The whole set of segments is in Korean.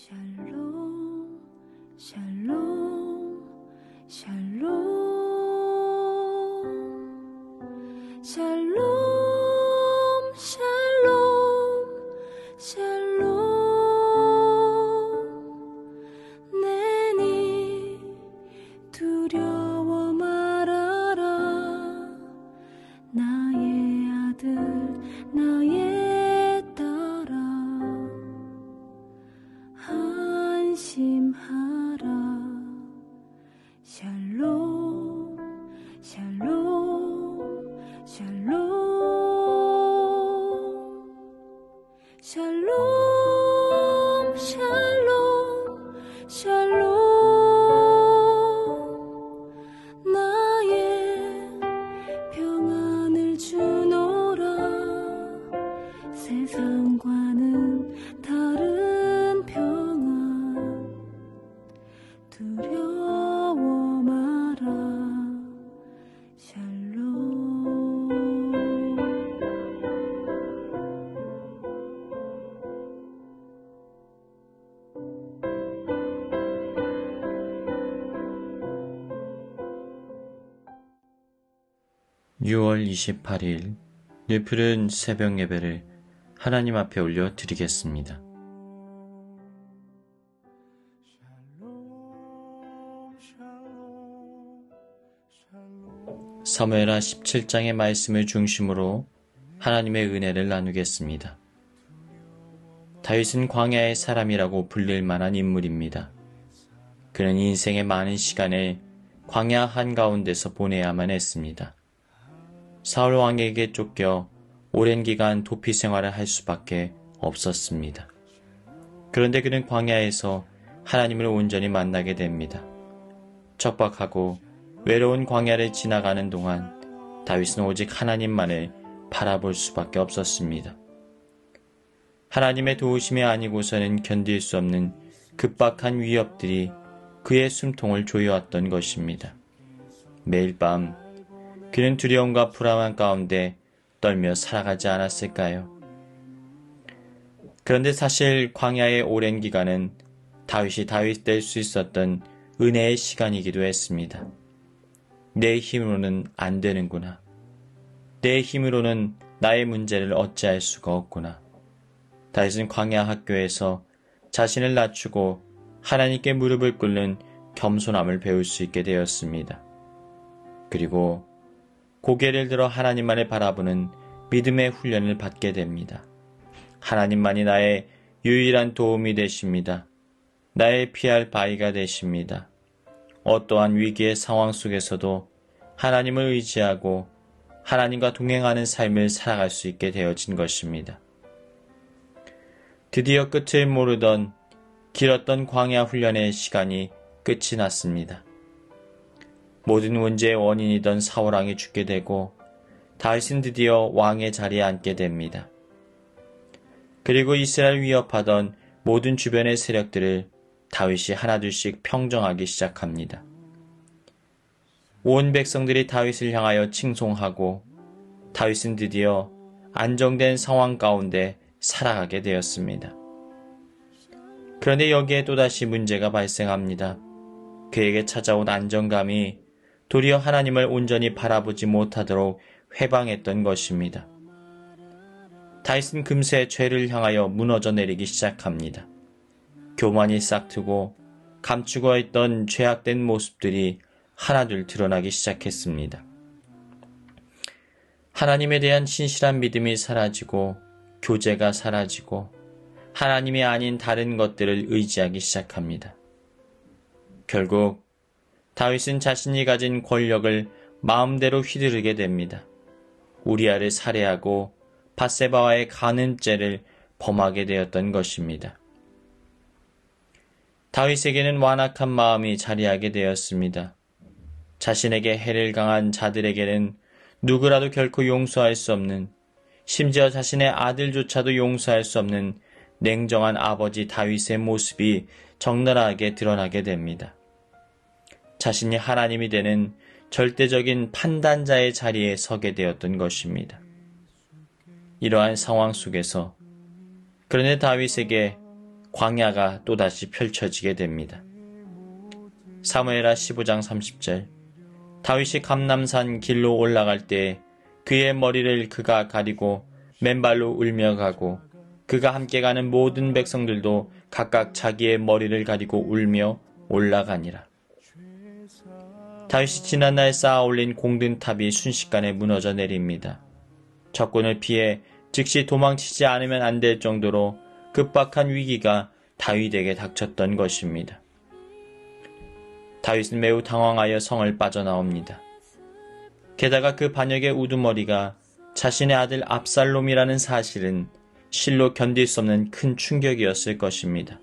샬롬, 샬롬, 샬롬, 샬롬, 샬롬, 샬롬. 내니 두려워 말아라. 나의 아들, 나의 딸아. 안심하라. 샬롬, 샬롬, 샬롬, 샬롬, 샬롬, 샬롬. 나의 평안을 주노라. 세상과는 다른 평안. 두려워 마라. 샬롬. 6월 28일 늘 새벽 예배를 하나님 앞에 올려 드리겠습니다. 사무엘하 17장의 말씀을 중심으로 하나님의 은혜를 나누겠습니다. 다윗은 광야의 사람이라고 불릴 만한 인물입니다. 그는 인생의 많은 시간을 광야 한가운데서 보내야만 했습니다. 사울 왕에게 쫓겨 오랜 기간 도피 생활을 할 수밖에 없었습니다. 그런데 그는 광야에서 하나님을 온전히 만나게 됩니다. 척박하고 외로운 광야를 지나가는 동안 다윗은 오직 하나님만을 바라볼 수밖에 없었습니다. 하나님의 도우심이 아니고서는 견딜 수 없는 급박한 위협들이 그의 숨통을 조여왔던 것입니다. 매일 밤 그는 두려움과 불안한 가운데 떨며 살아가지 않았을까요? 그런데 사실 광야의 오랜 기간은 다윗이 다윗 될 수 있었던 은혜의 시간이기도 했습니다. 내 힘으로는 안 되는구나. 내 힘으로는 나의 문제를 어찌할 수가 없구나. 다윗은 광야 학교에서 자신을 낮추고 하나님께 무릎을 꿇는 겸손함을 배울 수 있게 되었습니다. 그리고 고개를 들어 하나님만을 바라보는 믿음의 훈련을 받게 됩니다. 하나님만이 나의 유일한 도움이 되십니다. 나의 피할 바위가 되십니다. 어떠한 위기의 상황 속에서도 하나님을 의지하고 하나님과 동행하는 삶을 살아갈 수 있게 되어진 것입니다. 드디어 끝을 모르던 길었던 광야 훈련의 시간이 끝이 났습니다. 모든 문제의 원인이던 사울왕이 죽게 되고 다윗은 드디어 왕의 자리에 앉게 됩니다. 그리고 이스라엘 위협하던 모든 주변의 세력들을 다윗이 하나둘씩 평정하기 시작합니다. 온 백성들이 다윗을 향하여 칭송하고 다윗은 드디어 안정된 상황 가운데 살아가게 되었습니다. 그런데 여기에 또다시 문제가 발생합니다. 그에게 찾아온 안정감이 도리어 하나님을 온전히 바라보지 못하도록 회방했던 것입니다. 다윗은 금세 죄를 향하여 무너져 내리기 시작합니다. 교만이 싹트고 감추고 있던 죄악된 모습들이 하나둘 드러나기 시작했습니다. 하나님에 대한 신실한 믿음이 사라지고 교제가 사라지고 하나님이 아닌 다른 것들을 의지하기 시작합니다. 결국 다윗은 자신이 가진 권력을 마음대로 휘두르게 됩니다. 우리아를 살해하고 밧세바와의 간음죄를 범하게 되었던 것입니다. 다윗에게는 완악한 마음이 자리하게 되었습니다. 자신에게 해를 강한 자들에게는 누구라도 결코 용서할 수 없는, 심지어 자신의 아들조차도 용서할 수 없는 냉정한 아버지 다윗의 모습이 적나라하게 드러나게 됩니다. 자신이 하나님이 되는 절대적인 판단자의 자리에 서게 되었던 것입니다. 이러한 상황 속에서 그런데 다윗에게 광야가 또다시 펼쳐지게 됩니다. 사무엘하 15장 30절 다윗이 감람산 길로 올라갈 때 그의 머리를 그가 가리고 맨발로 울며 가고 그가 함께 가는 모든 백성들도 각각 자기의 머리를 가리고 울며 올라가니라. 다윗이 지난날 쌓아 올린 공든탑이 순식간에 무너져 내립니다. 적군을 피해 즉시 도망치지 않으면 안 될 정도로 급박한 위기가 다윗에게 닥쳤던 것입니다. 다윗은 매우 당황하여 성을 빠져나옵니다. 게다가 그 반역의 우두머리가 자신의 아들 압살롬이라는 사실은 실로 견딜 수 없는 큰 충격이었을 것입니다.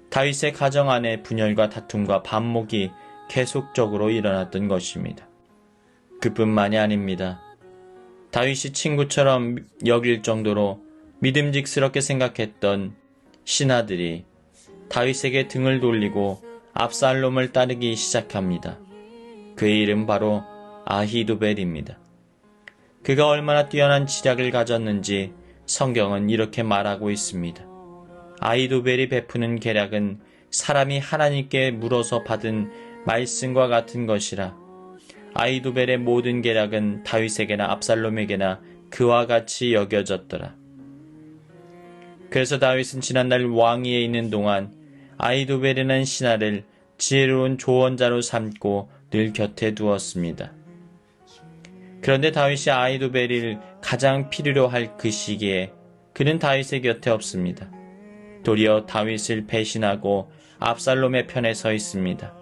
다윗의 가정 안에 분열과 다툼과 반목이 계속적으로 일어났던 것입니다. 그뿐만이 아닙니다. 다윗이 친구처럼 여길 정도로 믿음직스럽게 생각했던 신하들이 다윗에게 등을 돌리고 압살롬을 따르기 시작합니다. 그의 이름 바로 아히도벨입니다. 그가 얼마나 뛰어난 지략을 가졌는지 성경은 이렇게 말하고 있습니다. 아히도벨이 베푸는 계략은 사람이 하나님께 물어서 받은 말씀과 같은 것이라. 아히도벨의 모든 계략은 다윗에게나 압살롬에게나 그와 같이 여겨졌더라. 그래서 다윗은 지난날 왕위에 있는 동안 아히도벨이라는 신하를 지혜로운 조언자로 삼고 늘 곁에 두었습니다. 그런데 다윗이 아히도벨을 가장 필요로 할 그 시기에 그는 다윗의 곁에 없습니다. 도리어 다윗을 배신하고 압살롬의 편에 서 있습니다.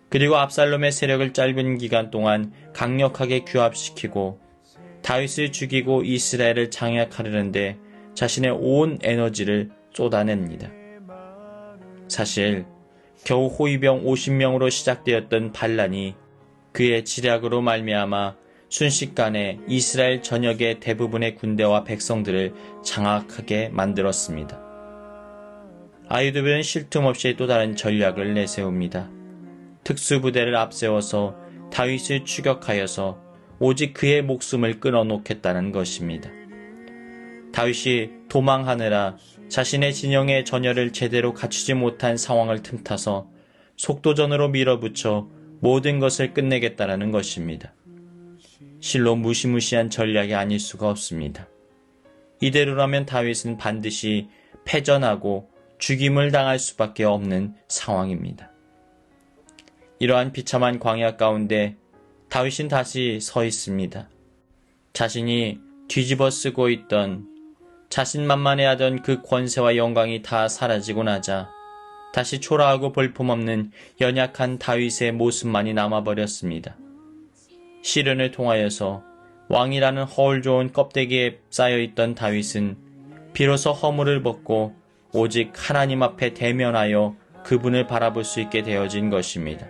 그리고 압살롬의 세력을 짧은 기간 동안 강력하게 규합시키고 다윗을 죽이고 이스라엘을 장악하려는데 자신의 온 에너지를 쏟아냅니다. 사실 겨우 호위병 50명으로 시작되었던 반란이 그의 지략으로 말미암아 순식간에 이스라엘 전역의 대부분의 군대와 백성들을 장악하게 만들었습니다. 아히도벨은 쉴 틈 없이 또 다른 전략을 내세웁니다. 특수부대를 앞세워서 다윗을 추격하여서 오직 그의 목숨을 끊어놓겠다는 것입니다. 다윗이 도망하느라 자신의 진영의 전열을 제대로 갖추지 못한 상황을 틈타서 속도전으로 밀어붙여 모든 것을 끝내겠다는 것입니다. 실로 무시무시한 전략이 아닐 수가 없습니다. 이대로라면 다윗은 반드시 패전하고 죽임을 당할 수밖에 없는 상황입니다. 이러한 비참한 광야 가운데 다윗은 다시 서 있습니다. 자신이 뒤집어 쓰고 있던 자신만만해하던 그 권세와 영광이 다 사라지고 나자 다시 초라하고 볼품없는 연약한 다윗의 모습만이 남아버렸습니다. 시련을 통하여서 왕이라는 허울 좋은 껍데기에 쌓여있던 다윗은 비로소 허물을 벗고 오직 하나님 앞에 대면하여 그분을 바라볼 수 있게 되어진 것입니다.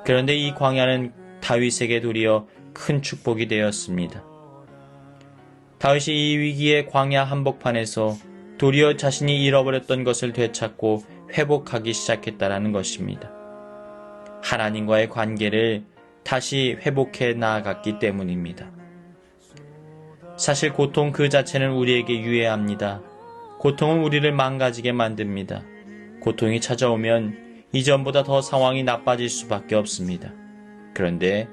그런데 이 광야는 다윗에게 도리어 큰 축복이 되었습니다. 다윗이 이 위기의 광야 한복판에서 도리어 자신이 잃어버렸던 것을 되찾고 회복하기 시작했다는 것입니다. 하나님과의 관계를 다시 회복해 나아갔기 때문입니다. 사실 고통 그 자체는 우리에게 유해합니다. 고통은 우리를 망가지게 만듭니다. 고통이 찾아오면 이전보다 더 상황이 나빠질 수밖에 없습니다. 그런데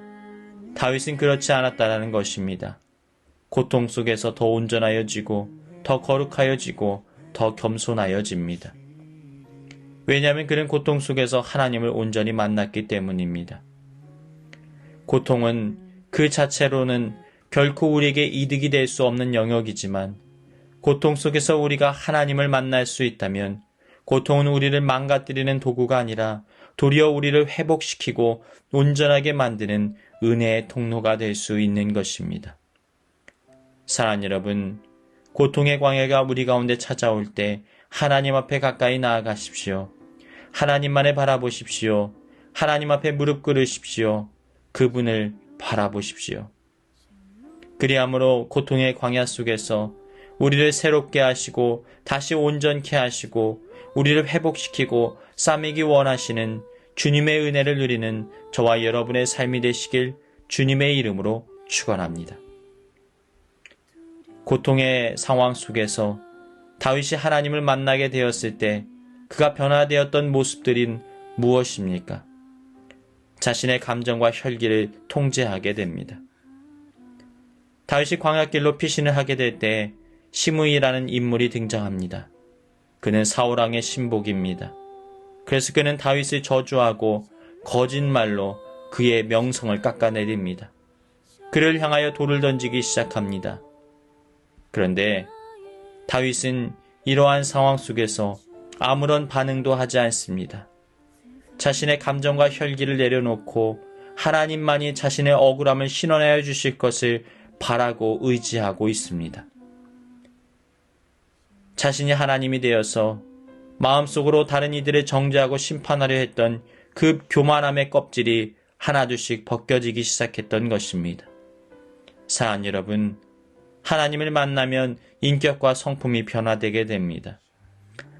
다윗은 그렇지 않았다는 것입니다. 고통 속에서 더 온전하여지고 더 거룩하여지고 더 겸손하여집니다. 왜냐하면 그는 고통 속에서 하나님을 온전히 만났기 때문입니다. 고통은 그 자체로는 결코 우리에게 이득이 될 수 없는 영역이지만 고통 속에서 우리가 하나님을 만날 수 있다면 고통은 우리를 망가뜨리는 도구가 아니라 도리어 우리를 회복시키고 온전하게 만드는 은혜의 통로가 될 수 있는 것입니다. 사랑하는 여러분, 고통의 광야가 우리 가운데 찾아올 때 하나님 앞에 가까이 나아가십시오. 하나님만을 바라보십시오. 하나님 앞에 무릎 꿇으십시오. 그분을 바라보십시오. 그리함으로 고통의 광야 속에서 우리를 새롭게 하시고 다시 온전케 하시고 우리를 회복시키고 싸매기 원하시는 주님의 은혜를 누리는 저와 여러분의 삶이 되시길 주님의 이름으로 축원합니다. 고통의 상황 속에서 다윗이 하나님을 만나게 되었을 때 그가 변화되었던 모습들인 무엇입니까? 자신의 감정과 혈기를 통제하게 됩니다. 다윗이 광야길로 피신을 하게 될 때 시므이라는 인물이 등장합니다. 그는 사울왕의 신복입니다. 그래서 그는 다윗을 저주하고 거짓말로 그의 명성을 깎아내립니다. 그를 향하여 돌을 던지기 시작합니다. 그런데 다윗은 이러한 상황 속에서 아무런 반응도 하지 않습니다. 자신의 감정과 혈기를 내려놓고 하나님만이 자신의 억울함을 신원하여 주실 것을 바라고 의지하고 있습니다. 자신이 하나님이 되어서 마음속으로 다른 이들을 정죄하고 심판하려 했던 그 교만함의 껍질이 하나둘씩 벗겨지기 시작했던 것입니다. 사랑하는 여러분, 하나님을 만나면 인격과 성품이 변화되게 됩니다.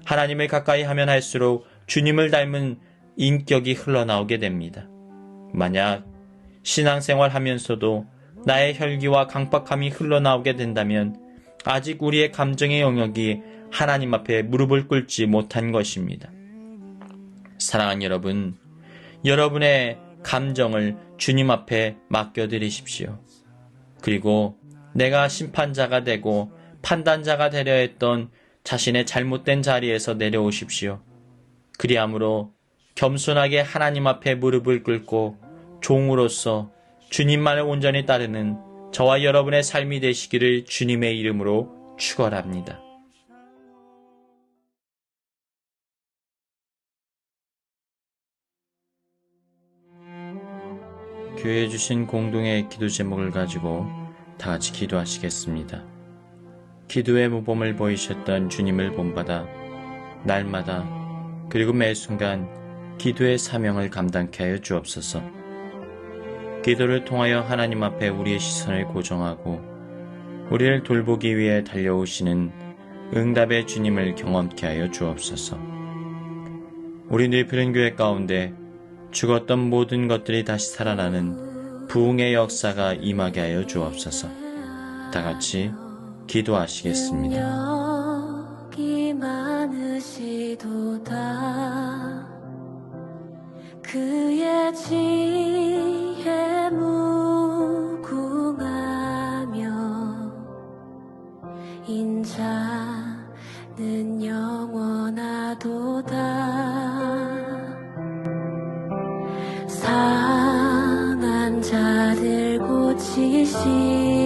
하나님을 가까이 하면 할수록 주님을 닮은 인격이 흘러나오게 됩니다. 만약 신앙생활 하면서도 나의 혈기와 강박함이 흘러나오게 된다면 아직 우리의 감정의 영역이 하나님 앞에 무릎을 꿇지 못한 것입니다. 사랑하는 여러분, 여러분의 감정을 주님 앞에 맡겨드리십시오. 그리고 내가 심판자가 되고 판단자가 되려 했던 자신의 잘못된 자리에서 내려오십시오. 그리함으로 겸손하게 하나님 앞에 무릎을 꿇고 종으로서 주님만을 온전히 따르는 저와 여러분의 삶이 되시기를 주님의 이름으로 축원합니다. 교회에 주신 공동의 기도 제목을 가지고 다 같이 기도하시겠습니다. 기도의 모범을 보이셨던 주님을 본받아 날마다 그리고 매 순간 기도의 사명을 감당케 하여 주옵소서. 기도를 통하여 하나님 앞에 우리의 시선을 고정하고 우리를 돌보기 위해 달려오시는 응답의 주님을 경험케 하여 주옵소서. 우리 늙은 교회 가운데 죽었던 모든 것들이 다시 살아나는 부흥의 역사가 임하게 하여 주옵소서. 다 같이 기도하시겠습니다. 능력이 많으시도다. 그의 지혜 무궁하며 인자는 영원하도다. 상한 자들 고치시